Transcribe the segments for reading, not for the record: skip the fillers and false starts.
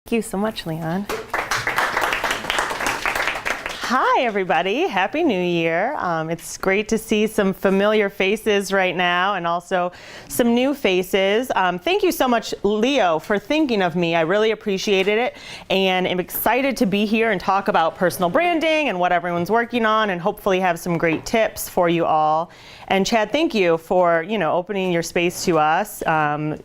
Thank you so much, Leon. Hi, everybody. Happy New Year. It's great to see some familiar faces right now and also some new faces. Thank you so much, Leo, for thinking of me. I really appreciated it, and I'm excited to be here and talk about personal branding and what everyone's working on, and hopefully have some great tips for you all. And Chad, thank you for opening your space to us.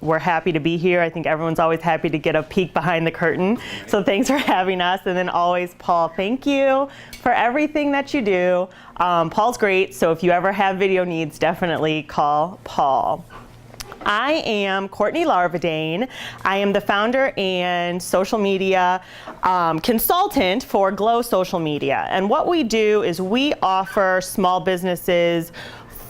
We're happy to be here. I think everyone's always happy to get a peek behind the curtain. So thanks for having us. And then always, Paul, thank you for everything that you do. Paul's great. So if you ever have video needs, definitely call Paul. I am Courtney Larvadain. I am the founder and social media consultant for Glow Social Media. And what we do is we offer small businesses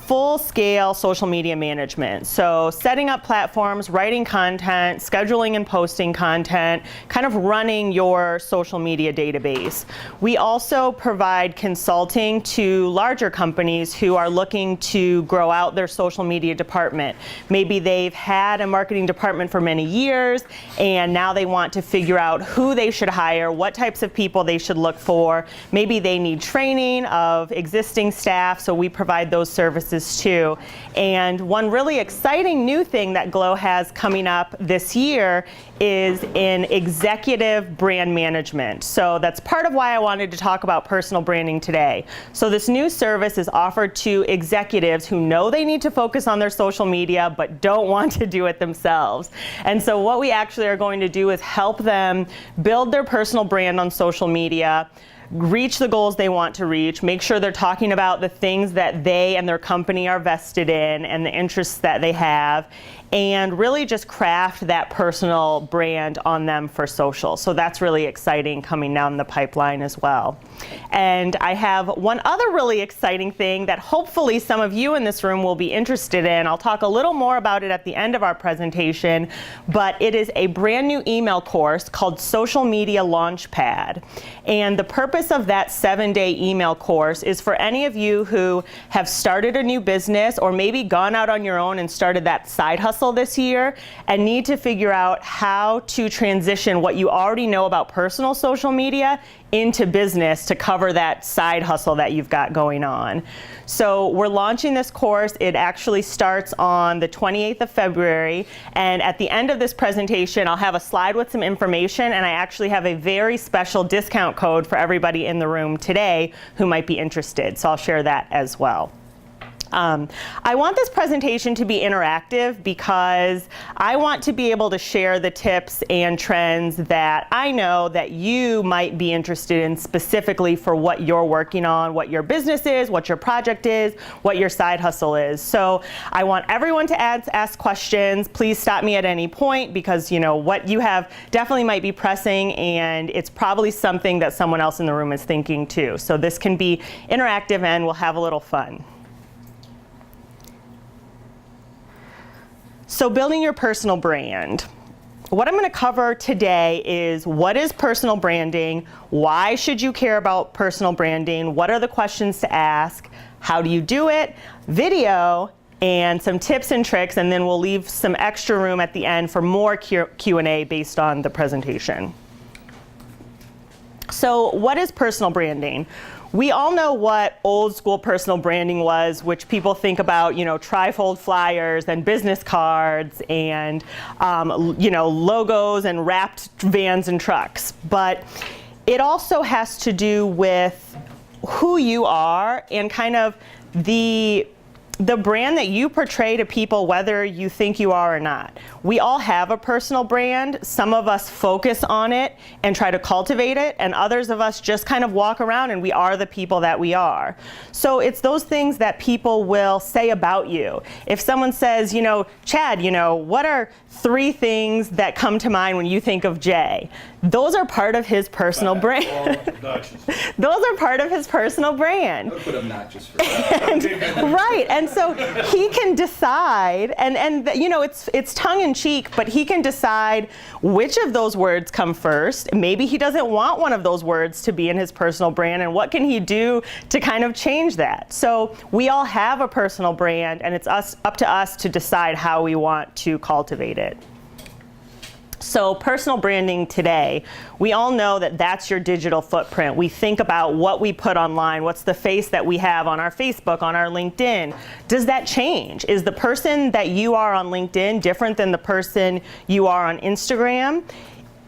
full-scale social media management. So setting up platforms, writing content, scheduling and posting content, kind of running your social media database. We also provide consulting to larger companies who are looking to grow out their social media department. Maybe they've had a marketing department for many years, and now they want to figure out who they should hire, what types of people they should look for. Maybe they need training of existing staff, so we provide those services too. And one really exciting new thing that Glow has coming up this year is in executive brand management. So that's part of why I wanted to talk about personal branding today. So this new service is offered to executives who know they need to focus on their social media but don't want to do it themselves. And so what we actually are going to do is help them build their personal brand on social media, reach the goals they want to reach, make sure they're talking about the things that they and their company are vested in and the interests that they have, and really just craft that personal brand on them for social. So that's really exciting coming down the pipeline as well. And I have one other really exciting thing that hopefully some of you in this room will be interested in. I'll talk a little more about it at the end of our presentation, but it is a brand new email course called Social Media Launchpad. And the purpose of that 7-day email course is for any of you who have started a new business or maybe gone out on your own and started that side hustle this year and need to figure out how to transition what you already know about personal social media into business to cover that side hustle that you've got going on. So we're launching this course. It actually starts on the 28th of February. And at the end of this presentation, I'll have a slide with some information, and I actually have a very special discount code for everybody in the room today who might be interested. So I'll share that as well. I want this presentation to be interactive because I want to be able to share the tips and trends that I know that you might be interested in specifically for what you're working on, what your business is, what your project is, what your side hustle is. So I want everyone to ask questions. Please stop me at any point because what you have definitely might be pressing, and it's probably something that someone else in the room is thinking too. So this can be interactive and we'll have a little fun. So building your personal brand. What I'm going to cover today is what is personal branding, why should you care about personal branding, what are the questions to ask, how do you do it, video, and some tips and tricks, and then we'll leave some extra room at the end for more Q&A based on the presentation. So what is personal branding? We all know what old school personal branding was, which people think about, trifold flyers and business cards and, logos and wrapped vans and trucks. But it also has to do with who you are and kind of the brand that you portray to people, whether you think you are or not. We all have a personal brand. Some of us focus on it and try to cultivate it, and others of us just kind of walk around and we are the people that we are. So it's those things that people will say about you. If someone says, Chad, what are 3 things that come to mind when you think of Jay? Those are part of his personal brand. Those are part of his personal brand. I put obnoxious for that. Right, and so he can decide, and it's tongue in cheek, but he can decide which of those words come first. Maybe he doesn't want one of those words to be in his personal brand, and what can he do to kind of change that? So we all have a personal brand, and it's up to us to decide how we want to cultivate it. So personal branding today, we all know that that's your digital footprint. We think about what we put online, what's the face that we have on our Facebook, on our LinkedIn. Does that change? Is the person that you are on LinkedIn different than the person you are on Instagram?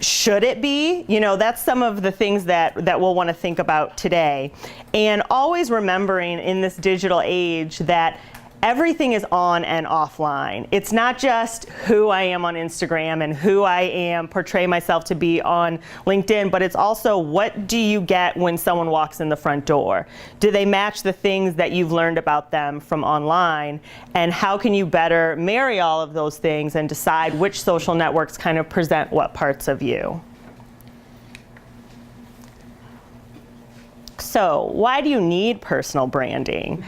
Should it be? You know, that's some of the things that we'll want to think about today. And always remembering in this digital age that everything is on and offline. It's not just who I am on Instagram and who I portray myself to be on LinkedIn, but it's also what do you get when someone walks in the front door? Do they match the things that you've learned about them from online? And how can you better marry all of those things and decide which social networks kind of present what parts of you? So, why do you need personal branding?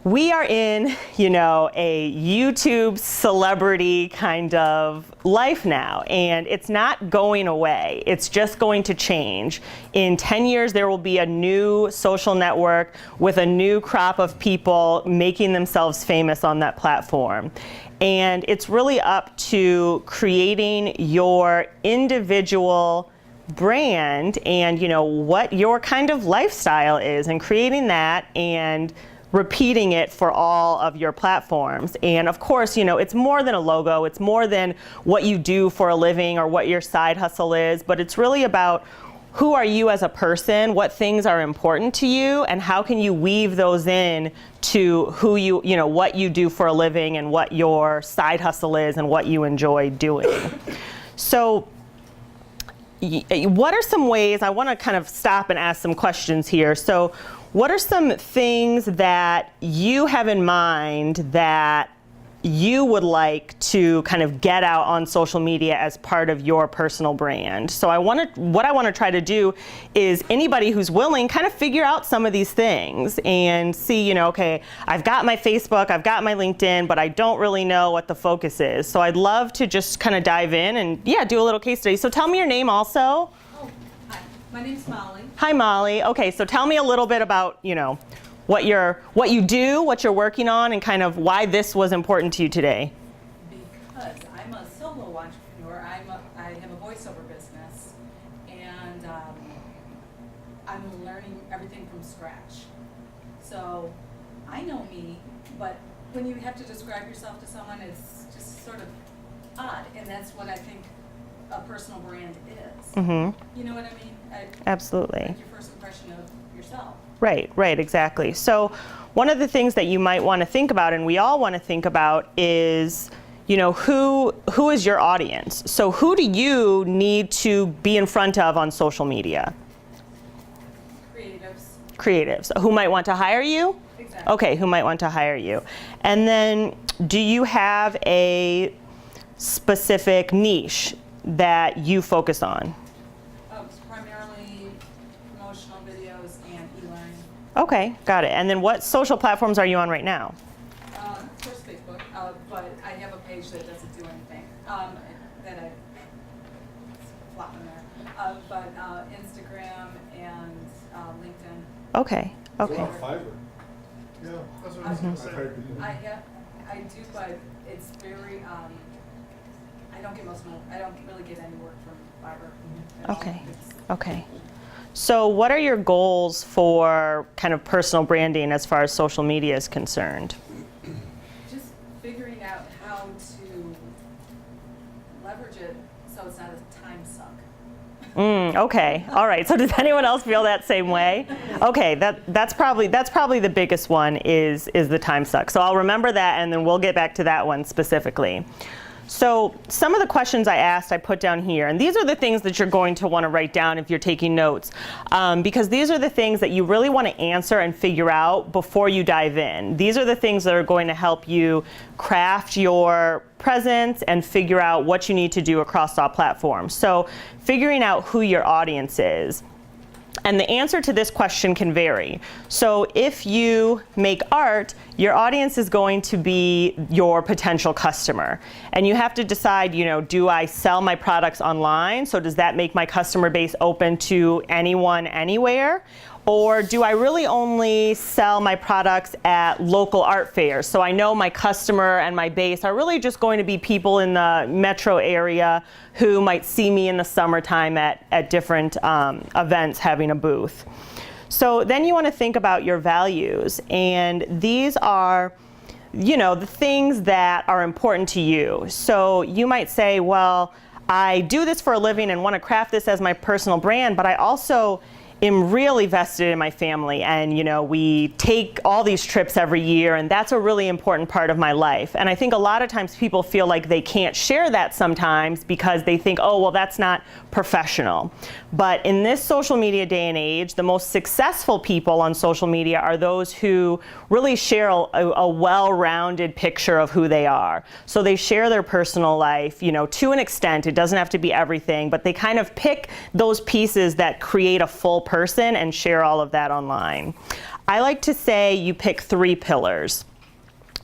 We are in, you know, a YouTube celebrity kind of life now, and it's not going away. It's just going to change. In 10 years, there will be a new social network with a new crop of people making themselves famous on that platform. And it's really up to creating your individual brand and, you know, what your kind of lifestyle is, and creating that and repeating it for all of your platforms. And of course, you know, it's more than a logo. It's more than what you do for a living or what your side hustle is, but it's really about who are you as a person, what things are important to you, and how can you weave those in to who you know, what you do for a living and what your side hustle is and what you enjoy doing. So what are some ways, I want to kind of stop and ask some questions here. So what are some things that you have in mind that you would like to kind of get out on social media as part of your personal brand? So what I want to try to do is anybody who's willing kind of figure out some of these things and see, you know, okay, I've got my Facebook, I've got my LinkedIn, but I don't really know what the focus is. So I'd love to just kind of dive in and do a little case study. So tell me your name also. Oh, hi. My name's Molly. Hi, Molly. Okay, so tell me a little bit about, you know, what you do, what you're working on, and kind of why this was important to you today. Because I'm a solo entrepreneur. I have a voiceover business, and I'm learning everything from scratch. So I know me, but when you have to describe yourself to someone, it's just sort of odd, and that's what I think a personal brand is. Mm-hmm. You know what I mean? Absolutely. Like your first impression of yourself. Right, exactly. So one of the things that you might want to think about, and we all want to think about, is, you know, who is your audience? So who do you need to be in front of on social media? Creatives. Who might want to hire you? Exactly. Okay, who might want to hire you. And then do you have a specific niche that you focus on? It's primarily promotional videos and e-learning. Okay, got it. And then what social platforms are you on right now? First Facebook, but I have a page that doesn't do anything, that I flop in there. But Instagram and LinkedIn. Okay. What about Fiverr? Yeah, that's what I was gonna say. I do, but it's very, I don't really get any work from Fiverr at all. Okay. So what are your goals for kind of personal branding as far as social media is concerned? Just figuring out how to leverage it so it's not a time suck. Okay. All right. So does anyone else feel that same way? Okay. That's probably the biggest one is the time suck. So I'll remember that, and then we'll get back to that one specifically. So some of the questions I asked, I put down here, and these are the things that you're going to want to write down if you're taking notes, because these are the things that you really want to answer and figure out before you dive in. These are the things that are going to help you craft your presence and figure out what you need to do across all platforms. So figuring out who your audience is. And the answer to this question can vary. So if you make art, your audience is going to be your potential customer. And you have to decide, you know, do I sell my products online? So does that make my customer base open to anyone, anywhere? Or do I really only sell my products at local art fairs? So I know my customer and my base are really just going to be people in the metro area who might see me in the summertime at different events having a booth. So then you want to think about your values, and these are, you know, the things that are important to you. So you might say, well, I do this for a living and want to craft this as my personal brand, but I also am really vested in my family, and you know, we take all these trips every year, and that's a really important part of my life. And I think a lot of times people feel like they can't share that sometimes because they think, oh, well, that's not professional. But in this social media day and age, the most successful people on social media are those who really share a well-rounded picture of who they are. So they share their personal life, you know, to an extent. It doesn't have to be everything, but they kind of pick those pieces that create a full person and share all of that online. I like to say you pick 3 pillars.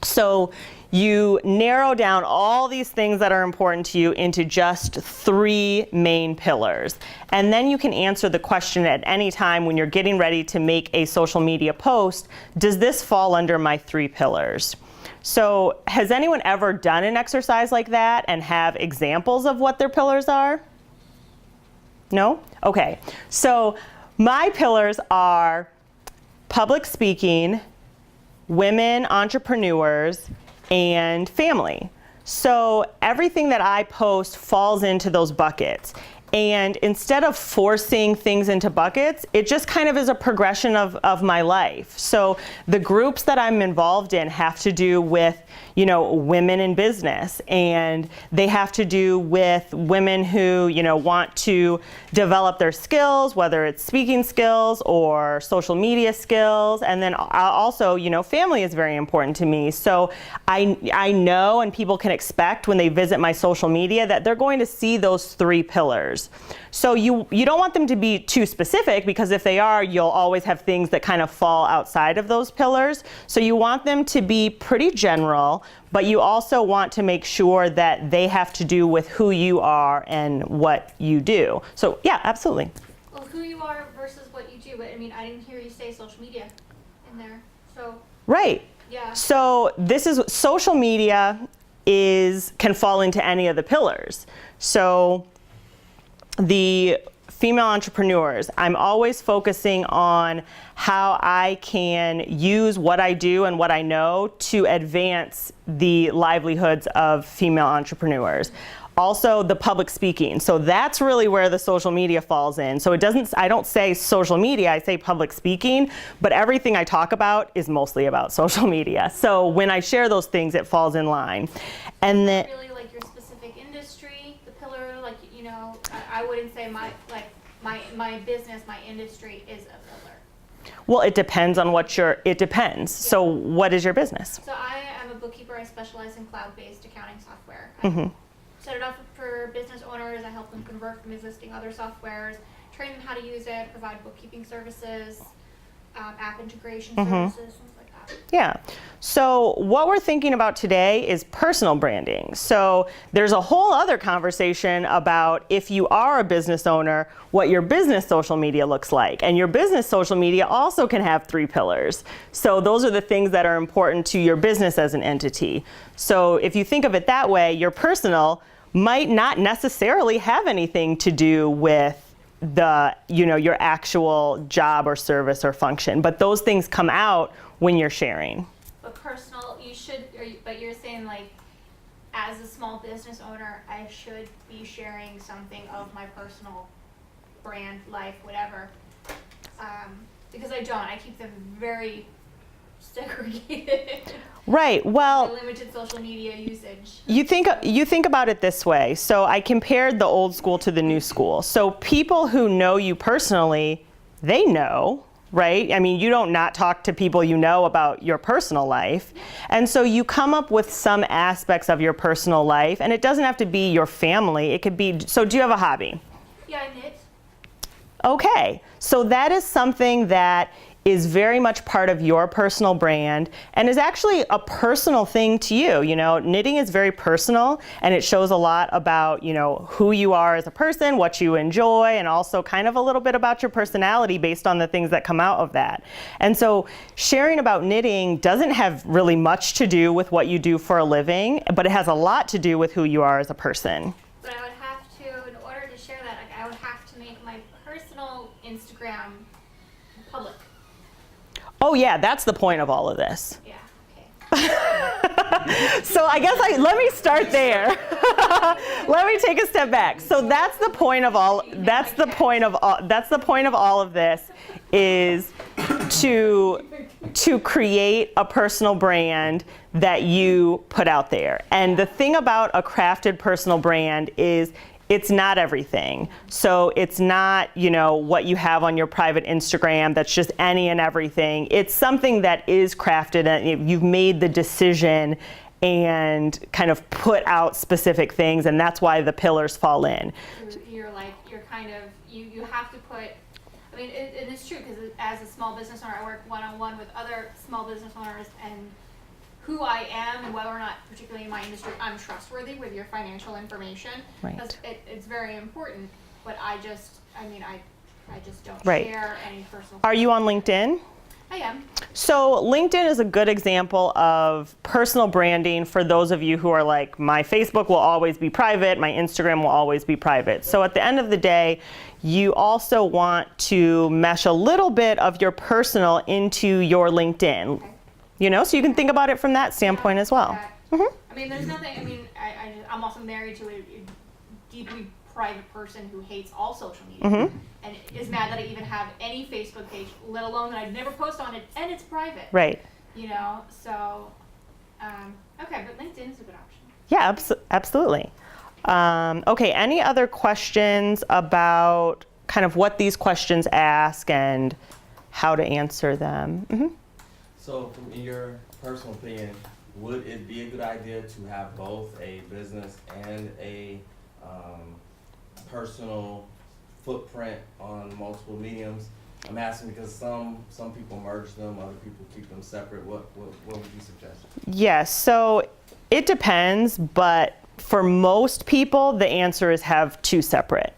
So you narrow down all these things that are important to you into just 3 main pillars. And then you can answer the question at any time when you're getting ready to make a social media post, does this fall under my 3 pillars? So has anyone ever done an exercise like that and have examples of what their pillars are? No? Okay. So my pillars are public speaking, women entrepreneurs, and family. So everything that I post falls into those buckets. And instead of forcing things into buckets, it just kind of is a progression of my life. So the groups that I'm involved in have to do with, you know, women in business, and they have to do with women who, you know, want to develop their skills, whether it's speaking skills or social media skills. And then also, you know, family is very important to me. So I know, and people can expect when they visit my social media, that they're going to see those 3 pillars. So you don't want them to be too specific, because if they are, you'll always have things that kind of fall outside of those pillars. So you want them to be pretty general, but you also want to make sure that they have to do with who you are and what you do. So yeah, absolutely. Well, who you are versus what you do. But I mean, I didn't hear you say social media in there. So Right. yeah. So this is social media can fall into any of the pillars. So the female entrepreneurs, I'm always focusing on how I can use what I do and what I know to advance the livelihoods of female entrepreneurs. Also the public speaking. So that's really where the social media falls in. So I don't say social media, I say public speaking, but everything I talk about is mostly about social media. So when I share those things, it falls in line. And then Really like your specific industry, the pillar, like, you know, I wouldn't say my business, my industry is a pillar. well, it depends on it depends. Yeah. So what is your business? So I am a bookkeeper. I specialize in cloud-based accounting software. Mm-hmm. I set it up for business owners. I help them convert from existing other softwares, train them how to use it, provide bookkeeping services, app integration services, things like that. Yeah. So what we're thinking about today is personal branding. So there's a whole other conversation about, if you are a business owner, what your business social media looks like. And your business social media also can have 3 pillars. So those are the things that are important to your business as an entity. So if you think of it that way, your personal might not necessarily have anything to do with your actual job or service or function, but those things come out when you're sharing. But personal, but you're saying, like, as a small business owner, I should be sharing something of my personal brand, life, whatever. Because I don't. I keep them very segregated. Right. Well, My limited social media usage. you think about it this way. So I compared the old school to the new school. So people who know you personally, they know, right? I mean, you don't not talk to people you know about your personal life. And so you come up with some aspects of your personal life, and it doesn't have to be your family. It could be, so do you have a hobby? Yeah, I knit. Okay, so that is something that is very much part of your personal brand and is actually a personal thing to you. You know, knitting is very personal, and it shows a lot about, you know, who you are as a person, what you enjoy, and also kind of a little bit about your personality based on the things that come out of that. And so sharing about knitting doesn't have really much to do with what you do for a living, but it has a lot to do with who you are as a person. But I would have to, in order to share that, like, I would have to make my personal Instagram public. Oh yeah, that's the point of all of this. Yeah, okay. So I guess let me start there. Let me take a step back. So that's the point of all of this is to create a personal brand that you put out there. And the thing about a crafted personal brand is it's not everything. So it's not, you know, what you have on your private Instagram that's just any and everything. It's something that is crafted and you've made the decision and kind of put out specific things, and that's why the pillars fall in. You're kind of, you have to put, I mean, it is true, because as a small business owner, I work one-on-one with other small business owners, and who I am and whether or not, particularly in my industry, I'm trustworthy with your financial information. Right. Because it's very important, but I just don't Right. share any personal. Are you on LinkedIn? I am. So LinkedIn is a good example of personal branding for those of you who are like, my Facebook will always be private, my Instagram will always be private. So at the end of the day, you also want to mesh a little bit of your personal into your LinkedIn. Okay. You know, so you can think about it from that standpoint as well. I mean, there's nothing, I mean, I'm also married to a deeply private person who hates all social media and is mad that I even have any Facebook page, let alone that I'd never post on it, and it's private. Right. You know, so, okay, but LinkedIn is a good option. Yeah, absolutely. Okay, any other questions about kind of what these questions ask and how to answer them? So, in your personal opinion, would it be a good idea to have both a business and a personal footprint on multiple mediums? I'm asking because some people merge them, other people keep them separate. What would you suggest? Yes, so it depends, but for most people, the answer is have two separate.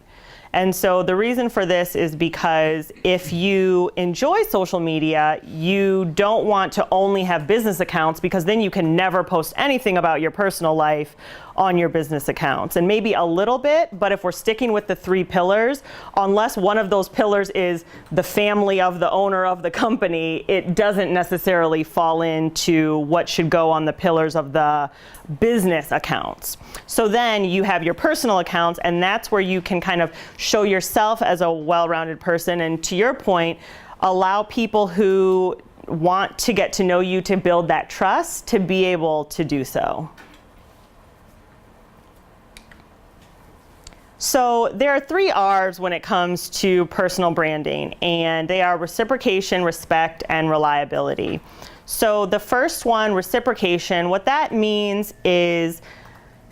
And so the reason for this is because if you enjoy social media, you don't want to only have business accounts, because then you can never post anything about your personal life on your business accounts. And maybe a little bit, but if we're sticking with the 3 pillars, unless one of those pillars is the family of the owner of the company, it doesn't necessarily fall into what should go on the pillars of the business accounts. So then you have your personal accounts, and that's where you can kind of show yourself as a well-rounded person, and to your point, allow people who want to get to know you, to build that trust, to be able to do so. So there are 3 R's when it comes to personal branding, and they are reciprocation, respect, and reliability. So the first one, reciprocation, what that means is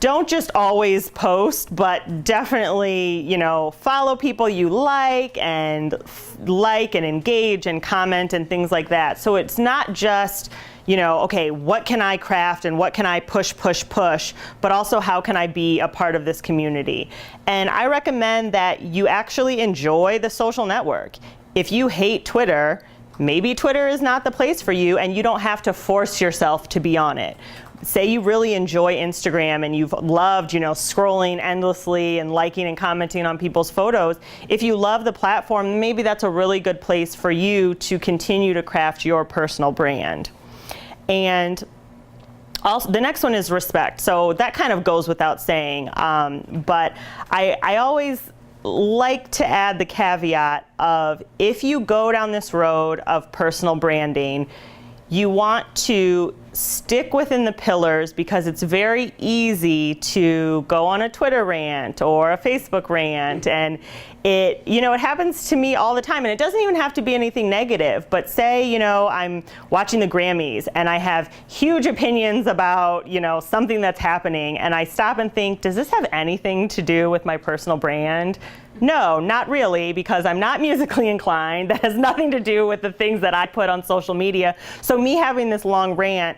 don't just always post, but definitely, you know, follow people you like and engage and comment and things like that. So it's not just, you know, okay, what can I craft and what can I push, but also how can I be a part of this community? And I recommend that you actually enjoy the social network. If you hate Twitter, maybe Twitter is not the place for you, and you don't have to force yourself to be on it. Say you really enjoy Instagram and you've loved, you know, scrolling endlessly and liking and commenting on people's photos. If you love the platform, maybe that's a really good place for you to continue to craft your personal brand. And also, the next one is respect. So that kind of goes without saying, but I always like to add the caveat of, if you go down this road of personal branding, you want to stick within the pillars, because it's very easy to go on a Twitter rant or a Facebook rant, and it happens to me all the time, and it doesn't even have to be anything negative, but say, you know, I'm watching the Grammys and I have huge opinions about, you know, something that's happening, and I stop and think, does this have anything to do with my personal brand? No, not really, because I'm not musically inclined. That has nothing to do with the things that I put on social media. So me having this long rant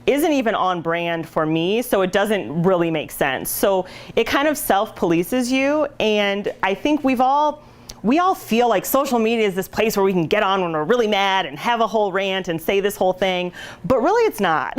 isn't even on brand for me, so it doesn't really make sense. So it kind of self-polices you, and I think we all feel like social media is this place where we can get on when we're really mad and have a whole rant and say this whole thing, but really it's not.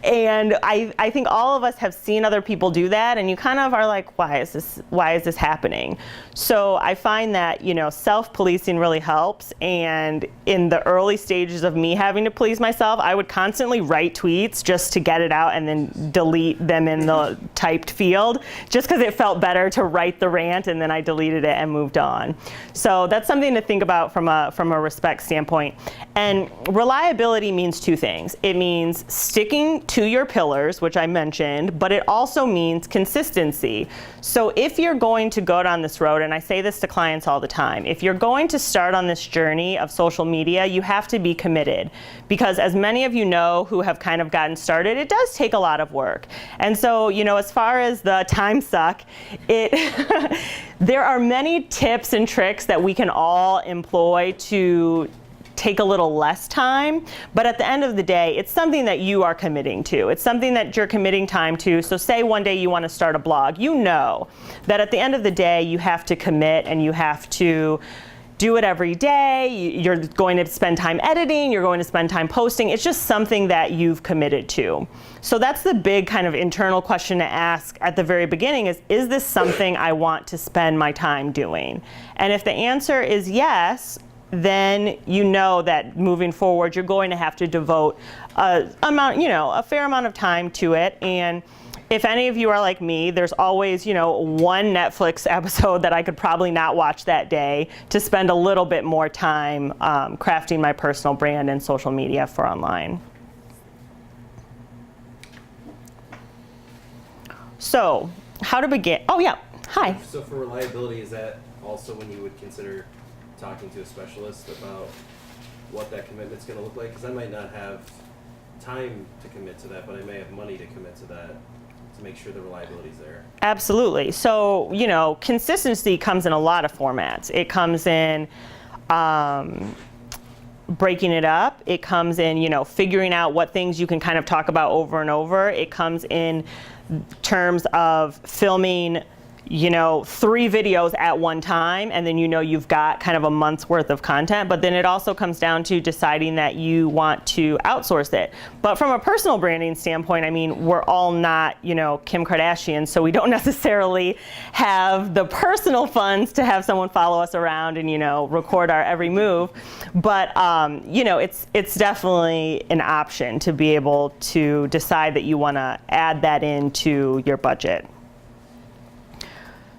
And I think all of us have seen other people do that, and you kind of are like, why is this happening? So I find that, self-policing really helps, and in the early stages of me having to police myself, I would constantly write tweets just to get it out and then delete them in the typed field, just because it felt better to write the rant, and then I deleted it and moved on. So that's something to think about from a respect standpoint. And reliability means two things. It means sticking to your pillars, which I mentioned, but it also means consistency. So if you're going to go down this road, and I say this to clients all the time, if you're going to start on this journey of social media, you have to be committed. Because as many of you know who have kind of gotten started, it does take a lot of work. And so, as far as the time suck, there are many tips and tricks that we can all employ to take a little less time, but at the end of the day, it's something that you are committing to. It's something that you're committing time to. So say one day you want to start a blog, you know that at the end of the day, you have to commit and you have to do it every day. You're going to spend time editing, you're going to spend time posting. It's just something that you've committed to. So that's the big kind of internal question to ask at the very beginning is this something I want to spend my time doing? And if the answer is yes, then you know that moving forward, you're going to have to devote a fair amount of time to it. And if any of you are like me, there's always, one Netflix episode that I could probably not watch that day to spend a little bit more time crafting my personal brand and social media for online. So, how to begin? Oh yeah, hi. So for reliability, is that also when you would consider talking to a specialist about what that commitment's going to look like? Because I might not have time to commit to that, but I may have money to commit to that to make sure the reliability's there. Absolutely. So, consistency comes in a lot of formats. It comes in breaking it up. It comes in, figuring out what things you can kind of talk about over and over. It comes in terms of filming 3 videos at one time, and then you've got kind of a month's worth of content. But then it also comes down to deciding that you want to outsource it. But from a personal branding standpoint, we're all not, Kim Kardashian, so we don't necessarily have the personal funds to have someone follow us around and, record our every move. But, it's definitely an option to be able to decide that you want to add that into your budget.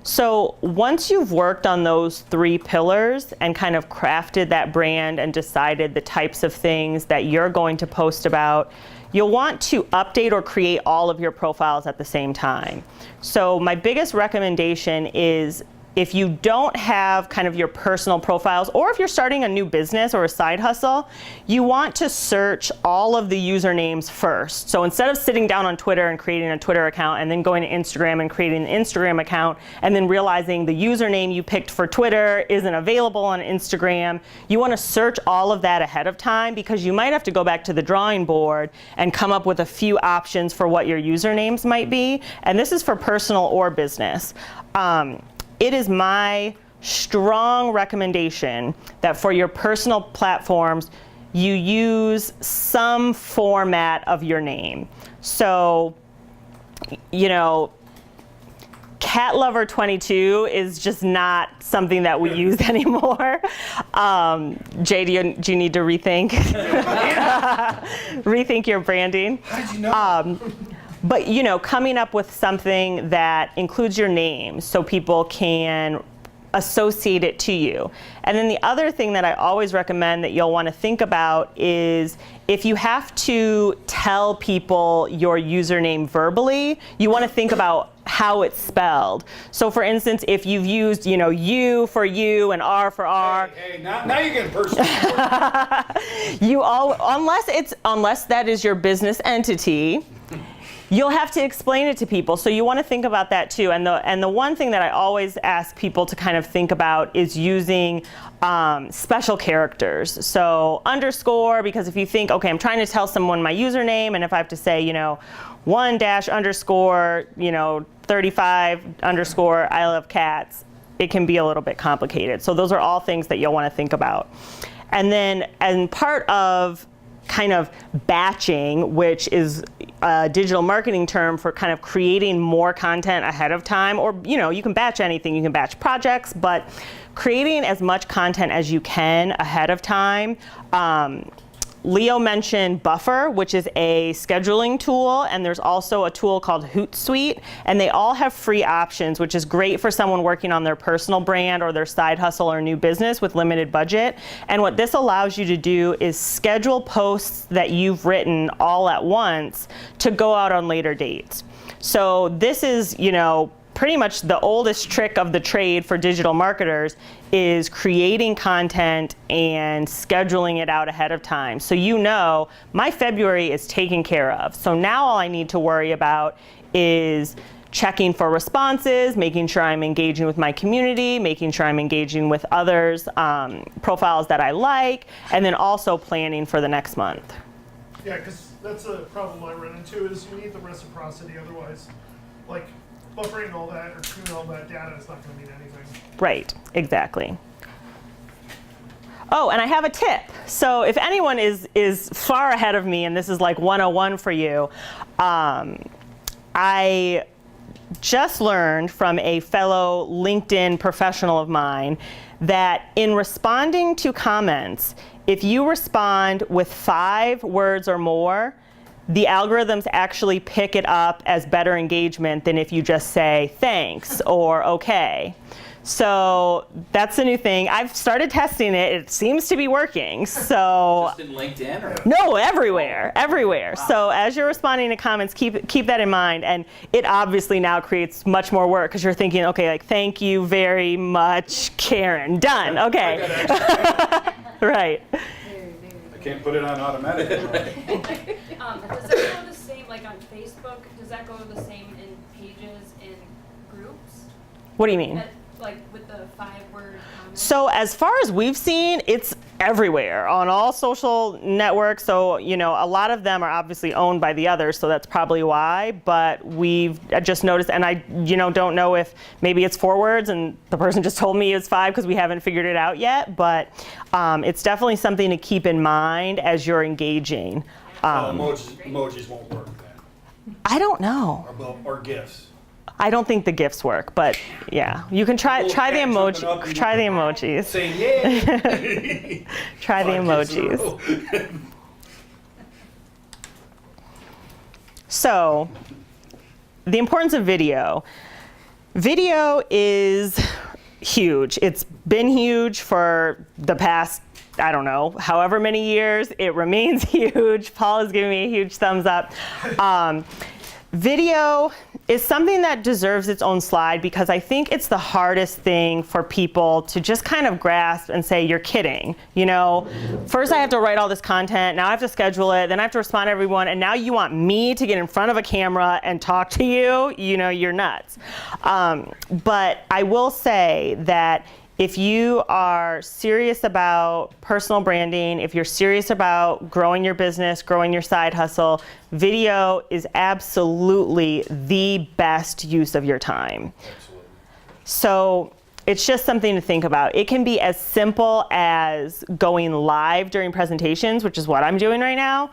So once you've worked on those 3 pillars and kind of crafted that brand and decided the types of things that you're going to post about, you'll want to update or create all of your profiles at the same time. So my biggest recommendation is if you don't have kind of your personal profiles, or if you're starting a new business or a side hustle, you want to search all of the usernames first. So instead of sitting down on Twitter and creating a Twitter account and then going to Instagram and creating an Instagram account and then realizing the username you picked for Twitter isn't available on Instagram, you want to search all of that ahead of time, because you might have to go back to the drawing board and come up with a few options for what your usernames might be. And this is for personal or business. It is my strong recommendation that for your personal platforms, you use some format of your name. So, CatLover22 is just not something that we use anymore. Jay, do you need to rethink rethink your branding? How did you know? But coming up with something that includes your name so people can associate it to you. And then the other thing that I always recommend that you'll want to think about is if you have to tell people your username verbally, you want to think about how it's spelled. So for instance, if you've used, U for you and R for R. Hey, now you're getting personal. Unless that is your business entity, You'll have to explain it to people, so you want to think about that too. And the one thing that I always ask people to kind of think about is using special characters. So underscore, because if you think, okay, I'm trying to tell someone my username, and if I have to say, 1_ 35 _ I love cats, it can be a little bit complicated. So those are all things that you'll want to think about. And then, and part of kind of batching, which is a digital marketing term for kind of creating more content ahead of time, or you can batch anything, you can batch projects, but creating as much content as you can ahead of time. Leo mentioned Buffer, which is a scheduling tool, and there's also a tool called Hootsuite, and they all have free options, which is great for someone working on their personal brand or their side hustle or new business with limited budget. And what this allows you to do is schedule posts that you've written all at once to go out on later dates. So this is, pretty much the oldest trick of the trade for digital marketers is creating content and scheduling it out ahead of time. So my February is taken care of. So now all I need to worry about is checking for responses, making sure I'm engaging with my community, making sure I'm engaging with others, profiles that I like, and then also planning for the next month. Yeah, because that's a problem I run into is you need the reciprocity, otherwise, buffering all that or tuning all that data is not going to mean anything. Right, exactly. Oh, and I have a tip. So if anyone is far ahead of me, and this is like 101 for you, I just learned from a fellow LinkedIn professional of mine that in responding to comments, if you respond with 5 words or more, the algorithms actually pick it up as better engagement than if you just say thanks or okay. So that's the new thing. I've started testing it. It seems to be working. So just in LinkedIn or? No, everywhere. Wow. So as you're responding to comments, keep that in mind. And it obviously now creates much more work because you're thinking, okay, thank you very much, Karen. Done. Okay. Right. I can't put it on automatic. Does that go the same, on Facebook, does that go the same in pages, in groups? What do you mean? With the 5-word comments? So as far as we've seen, it's everywhere on all social networks. So, a lot of them are obviously owned by the others, so that's probably why. But we've just noticed, and I, don't know if maybe it's 4 words and the person just told me it's 5 because we haven't figured it out yet. But it's definitely something to keep in mind as you're engaging. Emojis won't work then. I don't know. Or GIFs. I don't think the GIFs work, but yeah, you can try the emoji. Try the emojis. Saying yay. Try the emojis. So, the importance of video. Video is huge. It's been huge for the past, I don't know, however many years. It remains huge. Paul is giving me a huge thumbs up. Video is something that deserves its own slide because I think it's the hardest thing for people to just kind of grasp and say, you're kidding. First I have to write all this content, now I have to schedule it, then I have to respond to everyone, and now you want me to get in front of a camera and talk to you? You're nuts. But I will say that if you are serious about personal branding, if you're serious about growing your business, growing your side hustle, video is absolutely the best use of your time. Absolutely. So it's just something to think about. It can be as simple as going live during presentations, which is what I'm doing right now,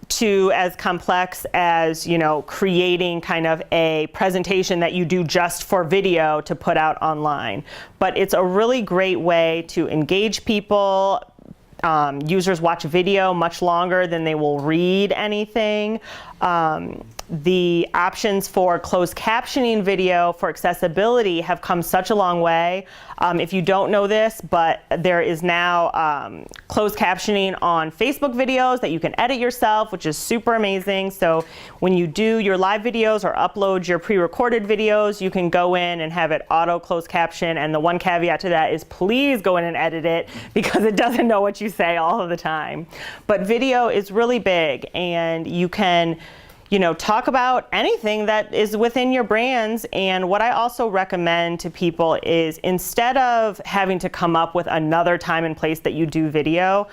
to as complex as, creating kind of a presentation that you do just for video to put out online. But it's a really great way to engage people. Users watch video much longer than they will read anything. The options for closed captioning video for accessibility have come such a long way. If you don't know this, but there is now closed captioning on Facebook videos that you can edit yourself, which is super amazing. So when you do your live videos or upload your pre-recorded videos, you can go in and have it auto closed caption. And the one caveat to that is please go in and edit it because it doesn't know what you say all of the time. But video is really big, and you can talk about anything that is within your brands. And what I also recommend to people is, instead of having to come up with another time and place that you do video,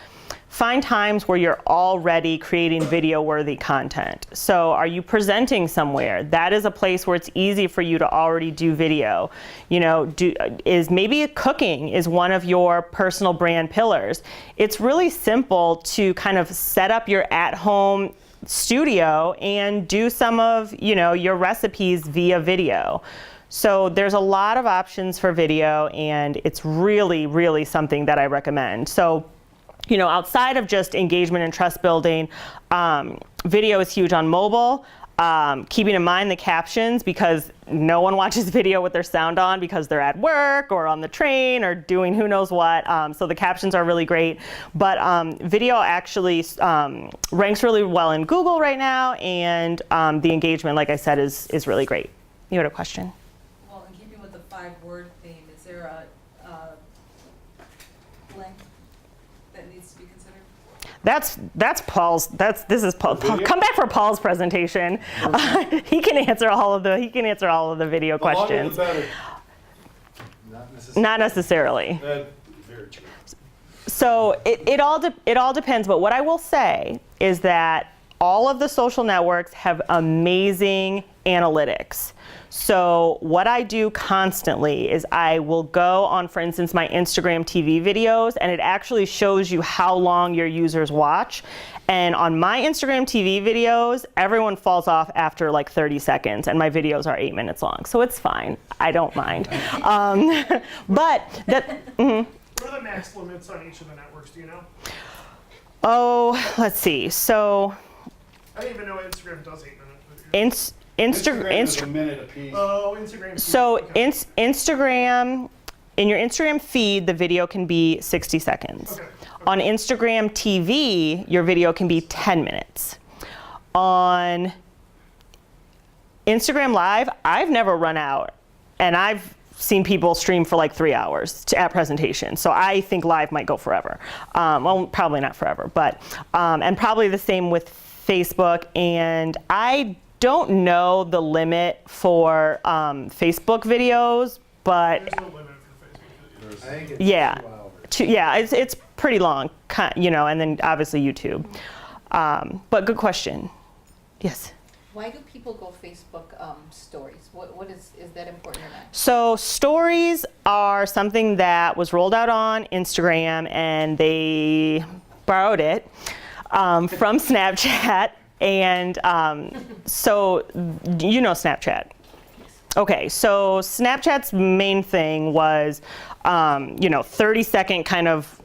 find times where you're already creating video-worthy content. So are you presenting somewhere? That is a place where it's easy for you to already do video. Is maybe cooking is one of your personal brand pillars. It's really simple to kind of set up your at-home studio and do some of your recipes via video. So there's a lot of options for video, and it's really, really something that I recommend. So outside of just engagement and trust building, video is huge on mobile. Keeping in mind the captions, because no one watches video with their sound on because they're at work or on the train or doing who knows what. So the captions are really great. But video actually ranks really well in Google right now, and the engagement, like I said, is really great. You had a question? Well, in keeping with the 5-word theme, is there a length that needs to be considered? That's Paul's. This is Paul. Come back for Paul's presentation. He can answer all of the video The longer the questions. better. Not necessarily. Very true. So it all depends. But what I will say is that all of the social networks have amazing analytics. So what I do constantly is I will go on, for instance, my Instagram TV videos, and it actually shows you how long your users watch. And on my Instagram TV videos, everyone falls off after like 30 seconds, and my videos are 8 minutes long. So it's fine. I don't mind. But that. Mm-hmm. What are the max limits on each of the networks? Do you know? Oh, let's see. So I didn't even know Instagram does 8 minutes. Instagram is a minute apiece. Oh, Instagram. So Okay. Instagram, in your Instagram feed, the video can be 60 seconds. Okay. On Instagram TV, your video can be 10 minutes. On Instagram Live, I've never run out, and I've seen people stream for like 3 hours at presentation. So I think Live might go forever. Well, probably not forever, but, and probably the same with Facebook. And I don't know the limit for Facebook videos, but There's no limit for Facebook videos. I think it's yeah, 2 hours. it's pretty long, and then obviously YouTube. But good question. Yes. Why do people go Facebook stories? What is that important or not? So stories are something that was rolled out on Instagram, and they borrowed it from Snapchat. And so Snapchat. Okay, so Snapchat's main thing was 30-second kind of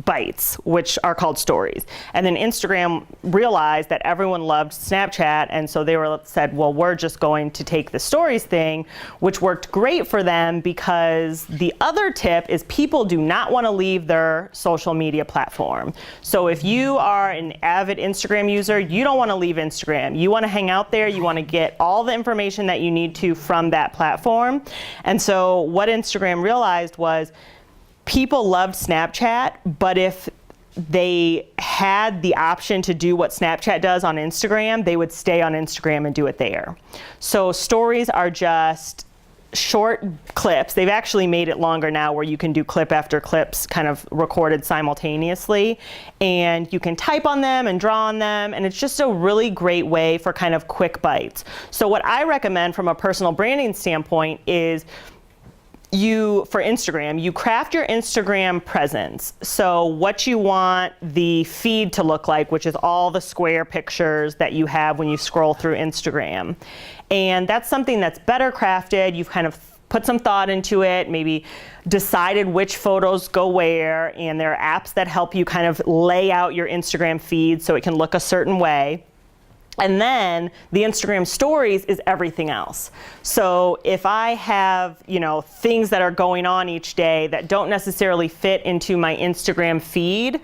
bites, which are called stories. And then Instagram realized that everyone loved Snapchat, and so they said, well, we're just going to take the stories thing, which worked great for them, because the other tip is people do not want to leave their social media platform. So if you are an avid Instagram user, you don't want to leave Instagram. You want to hang out there. You want to get all the information that you need to from that platform. And so what Instagram realized was, people loved Snapchat, but if they had the option to do what Snapchat does on Instagram, they would stay on Instagram and do it there. So stories are just short clips. They've actually made it longer now, where you can do clip after clips kind of recorded simultaneously, and you can type on them and draw on them, and it's just a really great way for kind of quick bites. So what I recommend from a personal branding standpoint is, for Instagram, you craft your Instagram presence. So what you want the feed to look like, which is all the square pictures that you have when you scroll through Instagram. And that's something that's better crafted. You've kind of put some thought into it, maybe decided which photos go where, and there are apps that help you kind of lay out your Instagram feed so it can look a certain way. And then the Instagram stories is everything else. So if I have, things that are going on each day that don't necessarily fit into my Instagram feed,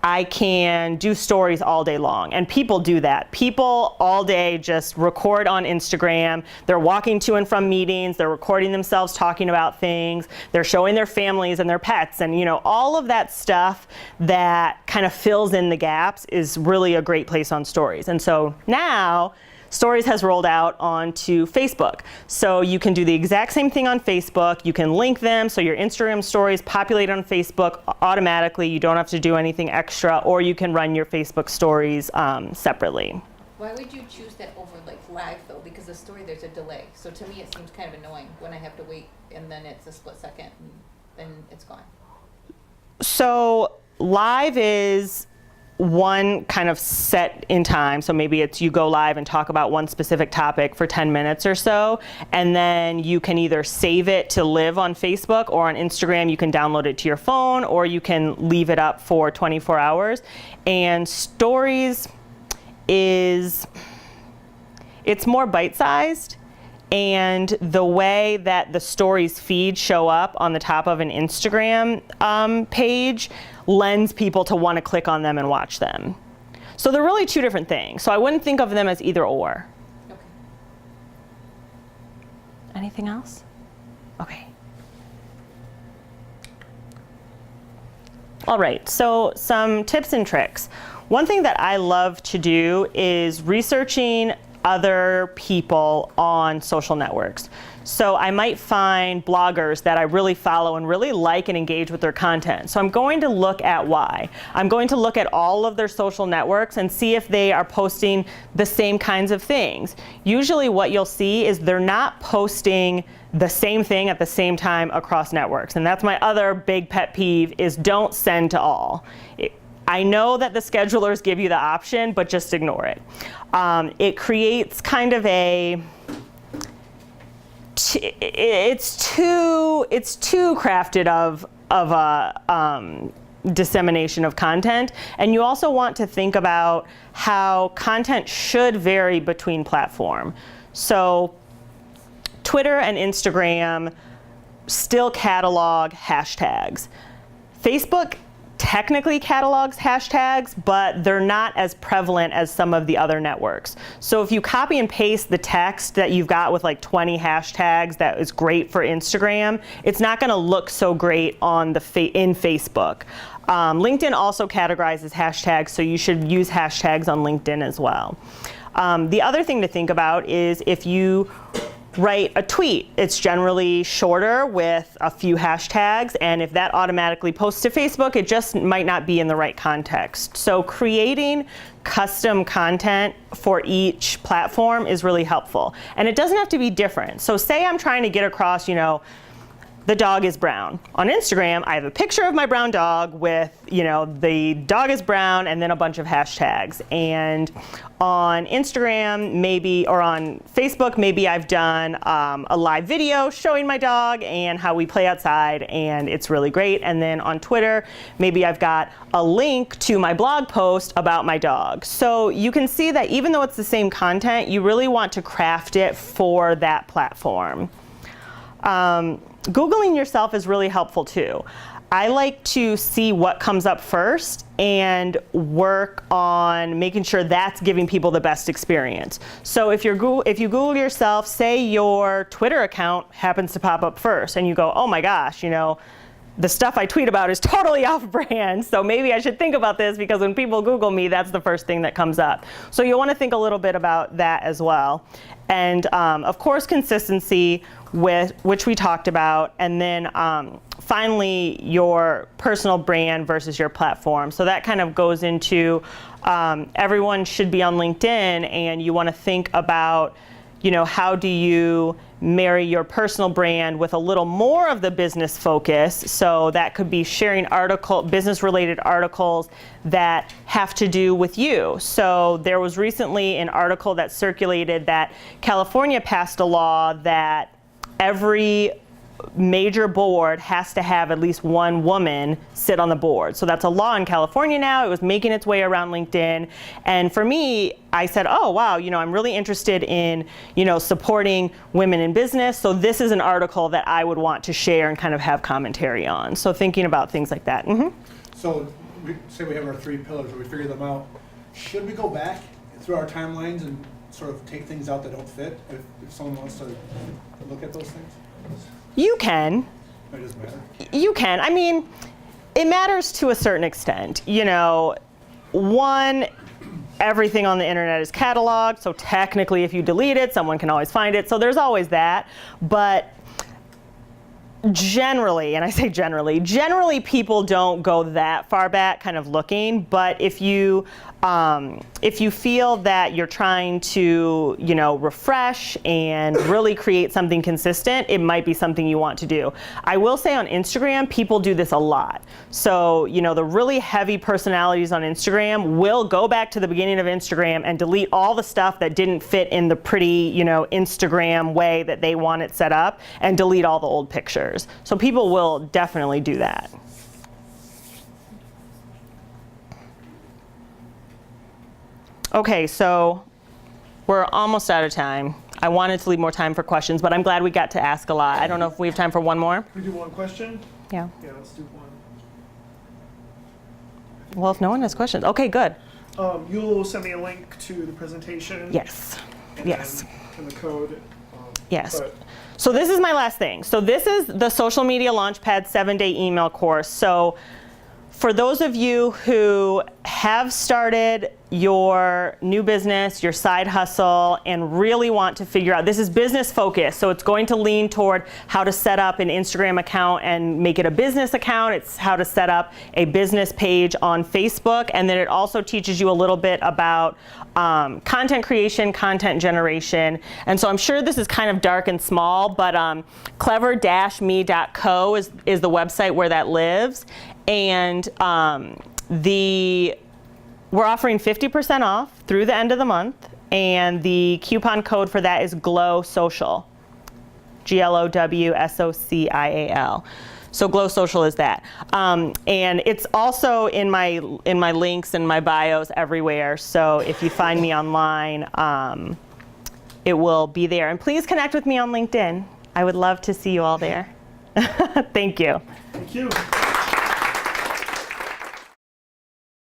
I can do stories all day long. And people do that. People all day just record on Instagram. They're walking to and from meetings. They're recording themselves talking about things. They're showing their families and their pets. And all of that stuff that kind of fills in the gaps is really a great place on stories. And so now Stories has rolled out onto Facebook. So you can do the exact same thing on Facebook. You can link them so your Instagram stories populate on Facebook automatically. You don't have to do anything extra, or you can run your Facebook stories separately. Why would you choose that over like live though? Because the story, there's a delay. So to me, it seems kind of annoying when I have to wait and then it's a split second and then it's gone. So live is one kind of set in time. So maybe it's you go live and talk about one specific topic for 10 minutes or so. And then you can either save it to live on Facebook or on Instagram. You can download it to your phone, or you can leave it up for 24 hours. And stories it's more bite-sized, and the way that the stories feed show up on the top of an Instagram page lends people to want to click on them and watch them. So they're really two different things. So I wouldn't think of them as either or. Okay. Anything else? Okay. All right, so some tips and tricks. One thing that I love to do is researching other people on social networks. So I might find bloggers that I really follow and really like and engage with their content. So I'm going to look at why. I'm going to look at all of their social networks and see if they are posting the same kinds of things. Usually what you'll see is they're not posting the same thing at the same time across networks. And that's my other big pet peeve, is don't send to all. I know that the schedulers give you the option, but just ignore it. It creates kind of it's too crafted of a dissemination of content. And you also want to think about how content should vary between platform. So Twitter and Instagram still catalog hashtags. Facebook technically catalogs hashtags, but they're not as prevalent as some of the other networks. So if you copy and paste the text that you've got with like 20 hashtags that is great for Instagram, it's not gonna look so great on in Facebook. LinkedIn also categorizes hashtags, so you should use hashtags on LinkedIn as well. The other thing to think about is if you write a tweet, it's generally shorter with a few hashtags, and if that automatically posts to Facebook, it just might not be in the right context. So creating custom content for each platform is really helpful. And it doesn't have to be different. So say I'm trying to get across, the dog is brown. On Instagram, I have a picture of my brown dog with, the dog is brown and then a bunch of hashtags. And on Instagram, maybe, or on Facebook, maybe I've done a live video showing my dog and how we play outside, and it's really great. And then on Twitter, maybe I've got a link to my blog post about my dog. So you can see that even though it's the same content, you really want to craft it for that platform. Googling yourself is really helpful too. I like to see what comes up first and work on making sure that's giving people the best experience. So if you Google yourself, say your Twitter account happens to pop up first and you go, oh my gosh, the stuff I tweet about is totally off-brand, so maybe I should think about this, because when people Google me, that's the first thing that comes up. So you'll want to think a little bit about that as well. And of course, consistency, which we talked about, and then finally, your personal brand versus your platform. So that kind of goes into everyone should be on LinkedIn, and you want to think about, how do you marry your personal brand with a little more of the business focus. So that could be sharing business-related articles that have to do with you. So there was recently an article that circulated that California passed a law that every major board has to have at least one woman sit on the board. So that's a law in California now. It was making its way around LinkedIn. And for me, I said, oh, wow, I'm really interested in, supporting women in business. So this is an article that I would want to share and kind of have commentary on. So thinking about things like that. Mm-hmm. So say we have our 3 pillars, we figure them out. Should we go back through our timelines and sort of take things out that don't fit if someone wants to look at those things? You can. It doesn't matter. You can. I mean, it matters to a certain extent. One, everything on the internet is cataloged, so technically if you delete it, someone can always find it. So there's always that. But generally, and I say generally people don't go that far back kind of looking, but if you feel that you're trying to, refresh and really create something consistent, it might be something you want to do. I will say on Instagram, people do this a lot. So, the really heavy personalities on Instagram will go back to the beginning of Instagram and delete all the stuff that didn't fit in the pretty, Instagram way that they want it set up, and delete all the old pictures. So people will definitely do that. Okay, so we're almost out of time. I wanted to leave more time for questions, but I'm glad we got to ask a lot. I don't know if we have time for one more. We do one question? Yeah. Yeah, let's do one. Well, if no one has questions, okay, good. You'll send me a link to the presentation. Yes. And Yes. then- and the code. Yes. But So this is my last thing. So this is the Social Media Launchpad 7-day email course. So for those of you who have started your new business, your side hustle, and really want to figure out, this is business focused, so it's going to lean toward how to set up an Instagram account and make it a business account. It's how to set up a business page on Facebook, and then it also teaches you a little bit about content creation, content generation. And so I'm sure this is kind of dark and small, but clever-me.co is the website where that lives. And we're offering 50% off through the end of the month, and the coupon code for that is GLOW SOCIAL, GLOWSOCIAL. So GLOW SOCIAL is that, and it's also in my links and my bios everywhere. So if you find me online, it will be there. And please connect with me on LinkedIn. I would love to see you all there. Thank you. thank you.